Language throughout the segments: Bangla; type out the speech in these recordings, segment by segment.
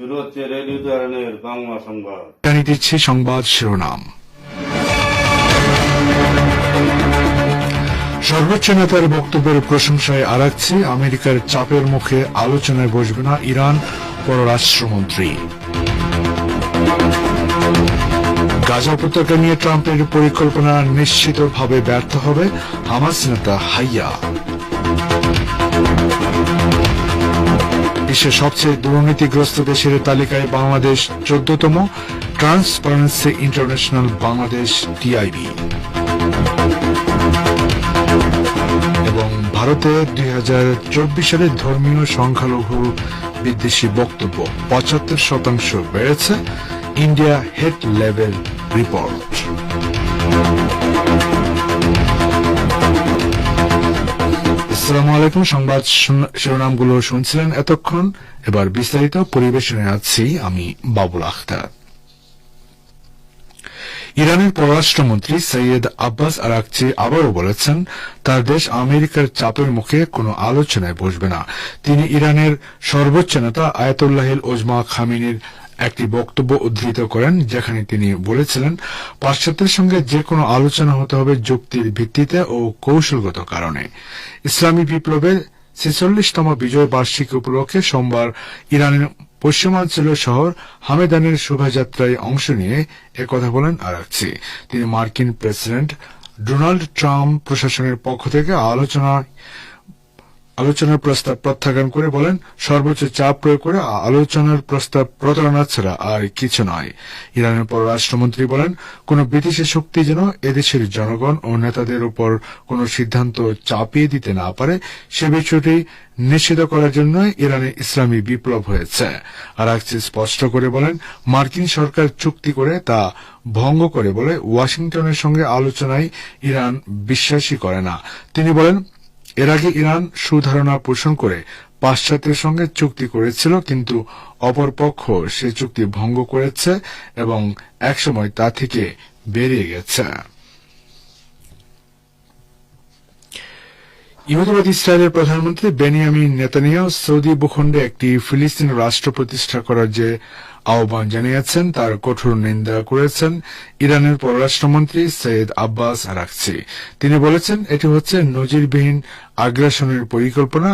শুরু হচ্ছে রেডিও চ্যানেলের বাংলা সংবাদ। জানিয়ে দিচ্ছি সংবাদ শিরোনাম। সর্বোচ্চ নেতার বক্তব্যের প্রশংসায় আরাকচি, আমেরিকার চাপের মুখে আলোচনায় বসবে না ইরান পররাষ্ট্রমন্ত্রী। গাজা উপত্যকা নিয়ে ট্রাম্পের পরিকল্পনা নিশ্চিতভাবে ব্যর্থ হবে, হামাস নেতা হাইয়া। বিশ্বের সবচেয়ে দুর্নীতিগ্রস্ত দেশের তালিকায় বাংলাদেশ 14তম, ট্রান্সপারেন্সি ইন্টারন্যাশনাল বাংলাদেশ টিআইবি। এবং ভারতে 2024 সালে ধর্মীয় সংখ্যালঘু বিদ্বেষী বক্তব্য 75% বেড়েছে, ইন্ডিয়া হেড লেভেল রিপোর্ট। আসসালামু আলাইকুম। সংবাদ শিরোনামগুলো শুনছিলেন এতক্ষণ, এবার বিস্তারিত পরিবেশনে আছি আমি বাবুল আখতার। ইরানের পররাষ্ট্রমন্ত্রী সৈয়দ আব্বাস আরাকচি আবারও বলেছেন তার দেশ আমেরিকার চাপের মুখে কোনো আলোচনায় বসবে না। তিনি ইরানের সর্বোচ্চ নেতা আয়াতুল্লাহিল ওজমা খামেনির একটি বক্তব্য উদ্ধৃত করেন, যেখানে তিনি বলেছিলেন পাশ্চাত্যের সঙ্গে যে কোনো আলোচনা হতে হবে যুক্তির ভিত্তিতে ও কৌশলগত কারণে। ইসলামী বিপ্লবের 46তম বিজয় বার্ষিকী উপলক্ষে সোমবার ইরানের পশ্চিমাঞ্চলীয় শহর হামেদানের শোভাযাত্রায় অংশ নিয়ে একথা বলেন আরাকচি। তিনি মার্কিন প্রেসিডেন্ট ডোনাল্ড ট্রাম্প প্রশাসনের পক্ষ থেকে আলোচনার প্রস্তাব প্রত্যাখ্যান করে বলেন, সর্বোচ্চ চাপ প্রয়োগ করে আলোচনার প্রস্তাব প্রতারণা ছাড়া আর কিছু নয়। ইরানের পররাষ্ট্রমন্ত্রী বলেন, কোন বিদেশি শক্তি যেন এদেশের জনগণ ও নেতাদের উপর কোন সিদ্ধান্ত চাপিয়ে দিতে না পারে, সে বিষয়টি নিশ্চিত করার জন্য ইরানে ইসলামী বিপ্লব হয়েছে। আরাকচি স্পষ্ট করে বলেন, মার্কিন সরকার চুক্তি করে তা ভঙ্গ করে বলে ওয়াশিংটনের সঙ্গে আলোচনায় ইরান বিশ্বাসই করে না। তিনি বলেন, এর আগে ইরান সুধারণা পোষণ করে পাশ্চাত্যের সঙ্গে চুক্তি করেছিল, কিন্তু অপরপক্ষ সে চুক্তি ভঙ্গ করেছে এবং একসময় তা থেকে বেরিয়ে গেছে। ইহুদিবাদ ইসরায়েলের প্রধানমন্ত্রী বেনিয়ামিন নেতানিয়াহু সৌদি ভূখণ্ডে একটি ফিলিস্তিন রাষ্ট্র প্রতিষ্ঠা করার যে আহ্বান জানিয়েছেন তার কঠোর নিন্দা করেছেন ইরানের পররাষ্ট্রমন্ত্রী সৈয়দ আব্বাস আরাকচি। তিনি বলেছেন, এটি হচ্ছে নজিরবিহীন আগ্রাসনের পরিকল্পনা,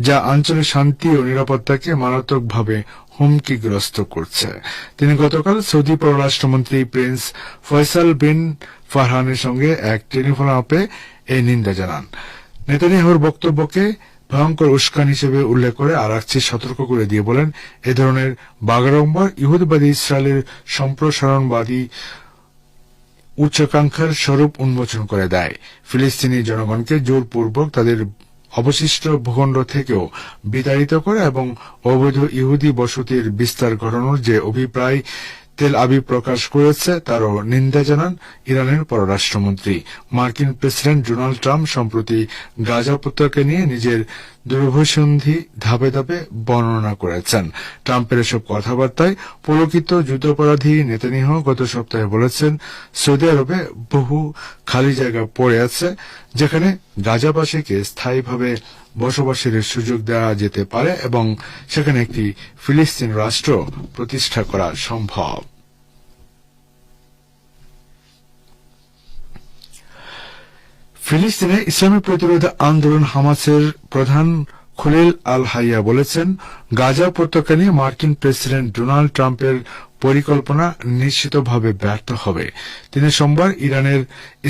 যা অঞ্চলের শান্তি ও নিরাপত্তাকে মারাত্মকভাবে হুমকিগ্রস্ত করছে। তিনি গতকাল সৌদি পররাষ্ট্রমন্ত্রী প্রিন্স ফয়সাল বিন ফারহানের সঙ্গে এক টেলিফোনে এই নিন্দা জানান। নেতানিয়াহুর বক্তব্যকে ভয়ঙ্কর উস্কান হিসেবে উল্লেখ করে আরাকচি সতর্ক করে দিয়ে বলেন, এ ধরনের বাগাড়ম্বর ইহুদিবাদী ইসরায়েলের সম্প্রসারণবাদী উচ্চাকাঙ্ক্ষার স্বরূপ উন্মোচন করে দেয়। ফিলিস্তিনি জনগণকে জোরপূর্বক তাদের অবশিষ্ট ভূখণ্ড থেকেও বিতাড়িত করে এবং অবৈধ ইহুদি বসতির বিস্তার ঘটানোর যে অভিপ্রায় তেল আবিব প্রকাশ করেছে তারও নিন্দা জানান ইরানের পররাষ্ট্রমন্ত্রী। মার্কিন প্রেসিডেন্ট ডোনাল্ড ট্রাম্প সম্প্রতি গাজা উপত্যকা নিয়ে নিজের দুরভিসন্ধি ধাপে ধাপে বর্ণনা করেছেন। ট্রাম্পের এসব কথাবার্তায় পুলকিত যুদ্ধাপরাধী নেতানিয়াহু গত সপ্তাহে বলেছেন, সৌদি আরবে বহু খালি জায়গা পড়ে আছে, যেখানে গাজাবাসীকে স্থায়ীভাবে বসবাসের সুযোগ দেওয়া যেতে পারে এবং সেখানে একটি ফিলিস্তিন রাষ্ট্র প্রতিষ্ঠা করা সম্ভব। ফিলিস্তিনে ইসলামী প্রতিরোধ আন্দোলন হামাসের প্রধান খলিল আল হাইয়া বলেছেন, গাজা উপত্যকা নিয়ে মার্কিন প্রেসিডেন্ট ডোনাল্ড ট্রাম্পের পরিকল্পনা নিশ্চিতভাবে ব্যর্থ হবে। তিনি সোমবার ইরানের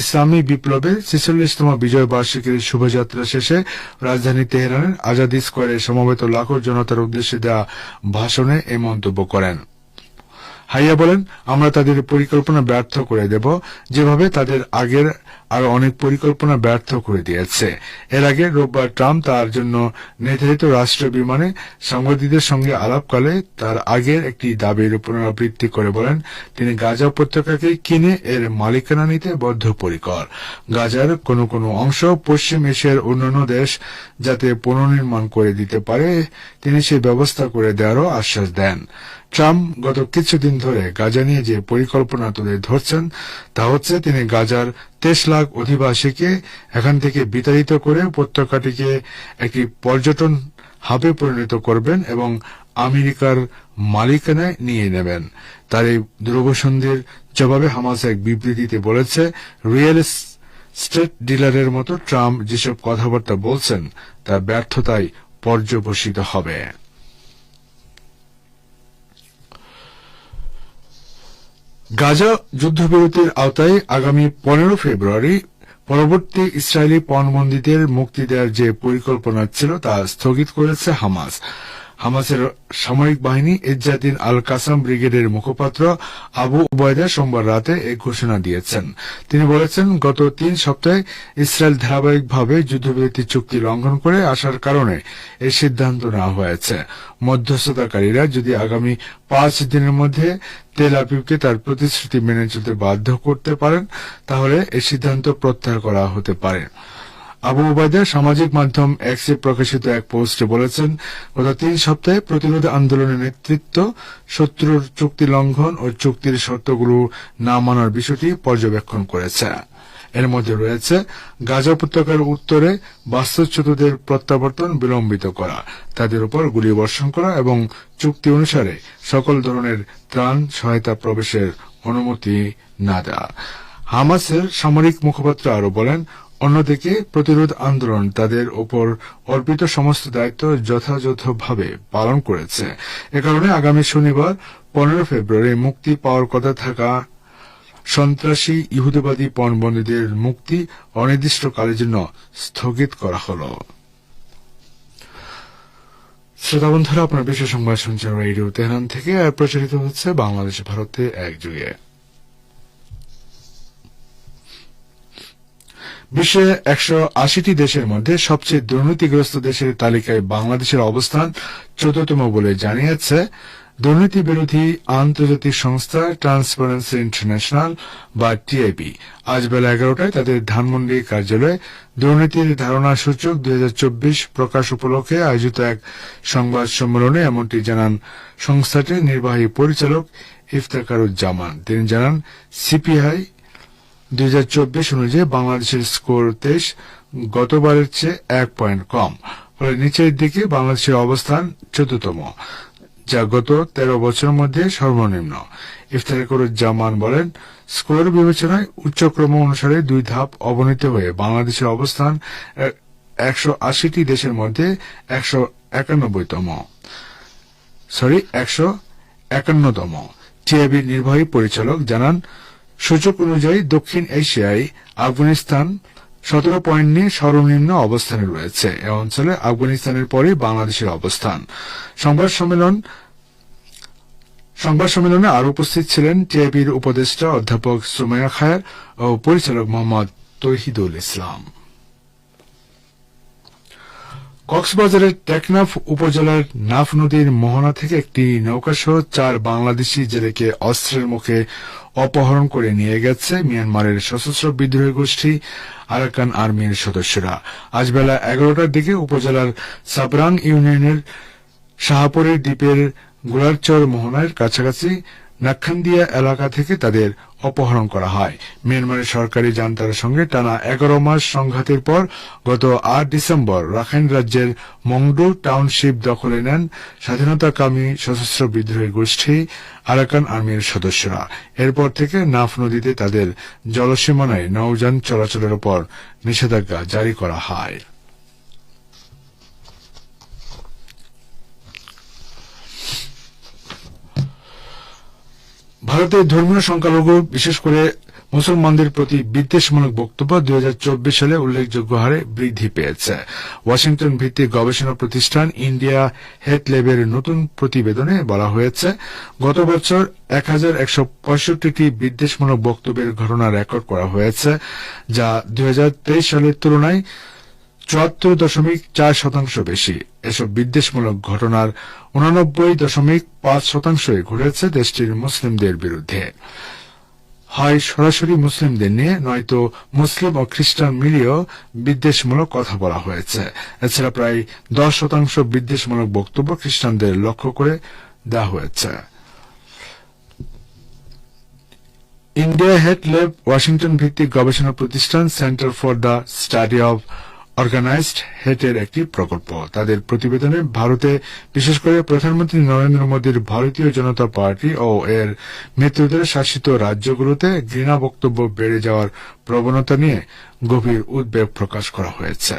ইসলামী বিপ্লবের 46তম বিজয় বার্ষিকীর শোভাযাত্রা শেষে রাজধানী তেহরানের আজাদি স্কোয়ারে সমবেত লাখো জনতার উদ্দেশ্যে দেওয়া ভাষণে এই মন্তব্য করেন। হাইয়া বলেন, আমরা তাদের পরিকল্পনা ব্যর্থ করে দেব, যেভাবে তাদের আগের আরো অনেক পরিকল্পনা ব্যর্থ করে দিয়েছে। এর আগে রোববার ট্রাম্প তার জন্য নির্ধারিত রাষ্ট্রীয় বিমানে সাংবাদিকদের সঙ্গে আলাপকালে তার আগের একটি দাবির পুনরাবৃত্তি করে বলেন, তিনি গাজা উপত্যকাকে কিনে এর মালিকানা নিতে বদ্ধপরিকর। গাজার কোনো কোনো অংশ পশ্চিম এশিয়ার অন্যান্য দেশ যাতে পুনর্নির্মাণ করে দিতে পারে, তিনি সেই ব্যবস্থা করে দেওয়ারও আশ্বাস দেন। ট্রাম্প গত কিছুদিন ধরে গাজা নিয়ে যে পরিকল্পনা তুলে ধরছেন তা হচ্ছে তিনি গাজার 23 লাখ অধিবাসীকে এখান থেকে বিতাড়িত করে উপত্যকাটিকে একটি পর্যটন হাবে পরিণত করবেন এবং আমেরিকার মালিকানায় নিয়ে নেবেন। তার এই দুরবসন্ধির জবাবে হামাস এক বিবৃতিতে বলেছে, রিয়েল স্টেট ডিলারের মতো ট্রাম্প যেসব কথাবার্তা বলছেন তা ব্যর্থতায় পর্যবসিত হবে। গাজা যুদ্ধবিরতির আওতায় আগামী 15 ফেব্রুয়ারি পরবর্তী ইসরায়েলি পণবন্দীদের মুক্তি দেওয়ার যে পরিকল্পনা ছিল তা স্থগিত করেছে হামাস। হামাসের সামরিক বাহিনী ইজ্জাদিন আল কাসাম ব্রিগেডের মুখপাত্র আবু উবায়দা সোমবার রাতে এই ঘোষণা দিয়েছেন। তিনি বলেছেন, গত 3 সপ্তাহে ইসরায়েল ধারাবাহিকভাবে যুদ্ধবিরতি চুক্তি লঙ্ঘন করে আসার কারণে এই সিদ্ধান্ত নেওয়া হয়েছে। মধ্যস্থতাকারীরা যদি আগামী 5 দিনের মধ্যে তেল আবিবকে তার প্রতিশ্রুতি মেনে চলতে বাধ্য করতে পারেন তাহলে এই সিদ্ধান্ত প্রত্যাহার করা হতে পারে। আবু উবায়দা সামাজিক মাধ্যম এক্সে প্রকাশিত এক পোস্টে বলেছেন, গত 3 সপ্তাহে প্রতিরোধ আন্দোলনের নেতৃত্ব শত্রুর চুক্তি লঙ্ঘন ও চুক্তির শর্তগুলো না মানার বিষয়টি পর্যবেক্ষণ করেছে। এর মধ্যে রয়েছে গাজা উপত্যকার উত্তরে বাস্তুচ্যুতদের প্রত্যাবর্তন বিলম্বিত করা, তাদের উপর গুলিবর্ষণ করা এবং চুক্তি অনুসারে সকল ধরনের ত্রাণ সহায়তা প্রবেশের অনুমতি না দেওয়া। হামাসের সামরিক মুখপাত্র আরো বলেন, অন্যদিকে প্রতিরোধ আন্দোলন তাদের উপর অর্পিত সমস্ত দায়িত্ব যথাযথভাবে পালন করেছে। এ কারণে আগামী শনিবার 15 ফেব্রুয়ারি মুক্তি পাওয়ার কথা থাকা সন্ত্রাসী ইহুদিবাদী পণবন্দীদের মুক্তি অনির্দিষ্টকালের জন্য স্থগিত করা হল। শ্রোতা বন্ধুরা, আপনার বিশেষ সংবাদ শুনছেন রেডিও তেহরান থেকে, আর প্রচারিত হচ্ছে বাংলাদেশ ভারতে একযোগে। বিশ্বে 180টি দেশের মধ্যে সবচেয়ে দুর্নীতিগ্রস্ত দেশের তালিকায় বাংলাদেশের অবস্থান 14তম বলে জানিয়েছে দুর্নীতি বিরোধী আন্তর্জাতিক সংস্থা ট্রান্সপারেন্সি ইন্টারন্যাশনাল বা টিআইবি। আজ বেলা 11টায় তাদের ধানমন্ডি কার্যালয়ে দুর্নীতির ধারণা সূচক 2024 প্রকাশ উপলক্ষে আয়োজিত এক সংবাদ সম্মেলনে এমনটি জানান সংস্থাটির নির্বাহী পরিচালক ইফতেখারুজ্জামান। তিনি জানান, সিপিআই 2024 অনুযায়ী বাংলাদেশের স্কোর 23, গতবারের চেয়ে 1 পয়েন্ট কম। ফলে নিচের দিকে বাংলাদেশের অবস্থান 14তম, যা গত 13 বছরের মধ্যে সর্বনিম্ন। ইফতেখারুজ্জামান বলেন, স্কোর বিবেচনায় উচ্চক্রম অনুসারে 2 ধাপ অবনীত হয়ে বাংলাদেশের অবস্থান 180টি দেশের মধ্যে 151তম। টিআইবির নির্বাহী পরিচালক জানান, সূচক অনুযায়ী দক্ষিণ এশিয়ায় আফগানিস্তান 17 পয়েন্ট নিয়ে সর্বনিম্ন অবস্থানে রয়েছে। এ অঞ্চলে আফগানিস্তানের পরে বাংলাদেশের অবস্থান। সংবাদ সম্মেলনে আরো উপস্থিত ছিলেন টিআইবির উপদেষ্টা অধ্যাপক সুমাইয়া খায়ের ও পরিচালক মোহাম্মদ তৌহিদুল ইসলাম। কক্সবাজারের টেকনাফ উপজেলার নাফ নদীর মোহনা থেকে একটি নৌকাসহ 4 বাংলাদেশি জেলেকে অস্ত্রের মুখে অপহরণ করে নিয়ে গেছে মিয়ানমারের সশস্ত্র বিদ্রোহী গোষ্ঠী আরাকান আর্মির সদস্যরা। আজ বেলা 11টার দিকে উপজেলার সাবরাং ইউনিয়নের শাহপুরের দ্বীপের গোলারচর মোহনার কাছাকাছি নাকখান্দিয়া এলাকা থেকে তাদের অপহরণ করা হয়। মিয়ানমারের সরকারি জান্তার সঙ্গে টানা 11 মাস সংঘাতের পর গত 8 ডিসেম্বর রাখাইন রাজ্যের মংডু টাউনশিপ দখলে নেন স্বাধীনতাকামী সশস্ত্র বিদ্রোহী গোষ্ঠী আরাকান আর্মির সদস্যরা। এরপর থেকে নাফ নদীতে তাদের জলসীমানায় নৌযান চলাচলের উপর নিষেধাজ্ঞা জারি করা হয়। ভারতের ধর্মীয় সংখ্যালঘু বিশেষ করে মুসলমানদের প্রতি বিদ্বেষমূলক বক্তব্য 2024 সালে উল্লেখযোগ্য হারে বৃদ্ধি পেয়েছে। ওয়াশিংটন ভিত্তিক গবেষণা প্রতিষ্ঠান ইন্ডিয়া হেলথ ল্যাবের নতুন প্রতিবেদনে বলা হয়েছে, গত বছর 1165টি বিদ্বেষমূলক বক্তব্যের ঘটনা রেকর্ড করা হয়েছে, যা 2023 সালের তুলনায় 74.4% বেশি। এসব বিদ্বেষমূলক ঘটনার 89.5% ঘটেছে দেশটির মুসলিমদের বিরুদ্ধে। হয় সরাসরি মুসলিমদের নিয়ে, নয়তো মুসলিম ও খ্রিস্টান মিলিয়েও বিদ্বেষমূলক কথা বলা হয়েছে। এছাড়া প্রায় 10% বিদ্বেষমূলক বক্তব্য খ্রিস্টানদের লক্ষ্য করে দেওয়া হয়েছে। ইন্ডিয়া হেলথ ল্যাব ওয়াশিংটন ভিত্তিক গবেষণা প্রতিষ্ঠান center for the study of organized হেটের একটি প্রকল্প। তাদের প্রতিবেদনে ভারতে বিশেষ করে প্রধানমন্ত্রী নরেন্দ্র মোদীর ভারতীয় জনতা পার্টি ও এর মিত্রদের শাসিত রাজ্যগুলোতে ঘৃণা বক্তব্য বেড়ে যাওয়ার প্রবণতা নিয়ে গভীর উদ্বেগ প্রকাশ করা হয়েছে।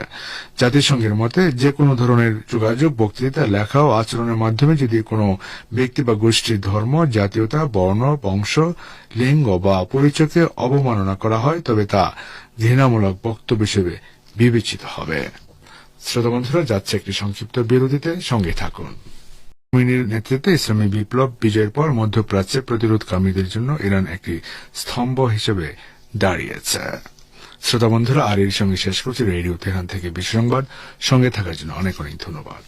জাতিসংঘের মতে যে কোনো ধরনের যোগাযোগ, বক্তৃতা, লেখা ও আচরণের মাধ্যমে যদি কোনো ব্যক্তি বা গোষ্ঠীর ধর্ম, জাতীয়তা, বর্ণ, বংশ, লিঙ্গ বা পরিচয়কে অবমাননা করা হয় তবে তা ঘৃণামূলক বক্তব্য হিসেবে বিবেচিত হবে। শ্রোতা বন্ধুরা, যাচ্ছে একটি সংক্ষিপ্ত বিরতিতে, সঙ্গে থাকুন। খোমেনির নেতৃত্বে ইসলামী বিপ্লব বিজয়ের পর মধ্যপ্রাচ্যে প্রতিরোধকামীদের জন্য ইরান একটি স্তম্ভ হিসেবে দাঁড়িয়েছে। শ্রোতা বন্ধুরা, আর এর সঙ্গে শেষ করছি রেডিও তেহরান থেকে বিশ্ব সংবাদ। সঙ্গে থাকার জন্য অনেক অনেক ধন্যবাদ।